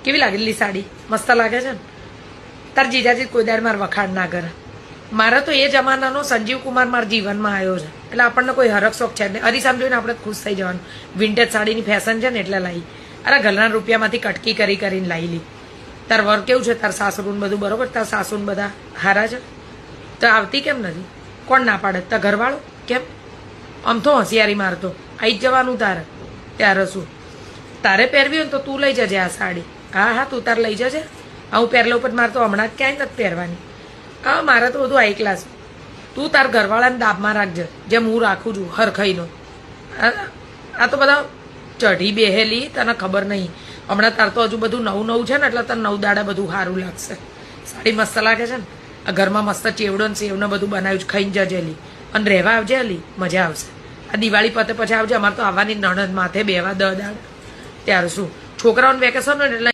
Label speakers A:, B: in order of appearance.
A: કેવી લાગેલી સાડી? મસ્ત લાગે છે ને? તાર જીજાજી કોઈ દાડ માર વખાણ ના કરે. મારે તો એ જમાનાનો સંજીવ કુમાર મારા જીવનમાં આવ્યો છે, એટલે આપણને કોઈ હરક શોખ છે ને. અરીસામ જોઈને આપણે ખુશ થઈ જવાનું. વિન્ટેજ સાડીની ફેશન છે ને એટલે લાવી. અરે ઘરના રૂપિયામાંથી કટકી કરીને લાવી લી. તાર વર કેવું છે? તાર સાસરું બધું બરોબર? તાર સાસુન બધા હારા છે? તો આવતી કેમ નથી? કોણ ના પાડે? તાર ઘરવાળો કેમ? આમ તો હોશિયારી મારતો આવી જ જવાનું તારે. ત્યારે શું તારે પહેરવી હોય ને તો તું લઈ જજે આ સાડી. હા હા, તું તાર લઈ જજે. હું પહેરલો ઉપર મારે તો હમણાં ક્યાંય નથી પહેરવાની. હા, મારે તો બધું હાઈ ક્લાસ. તું તાર ઘરવાળાને દાબમાં રાખજે, જેમ હું રાખું છું હરખાઈનો. આ તો બધા ચઢી બેહેલી, તને ખબર નહીં. હમણાં તાર તો હજુ બધું નવું છે ને, એટલે તને 9 દાડા બધું સારું લાગશે. સાડી મસ્ત લાગે છે ને? આ ઘરમાં મસ્ત ચેવડો ને સેવને બધું બનાવ્યું છે, ખાઈને જજે લી. અને રહેવા આવજે લી, મજા આવશે. આ દિવાળી પતે પછી આવજે. અમારે તો આવવાની નણંદ માથે બેવા 10 દાડા. ત્યારે શું છોકરાઓને વેકેશન હોય ને એટલે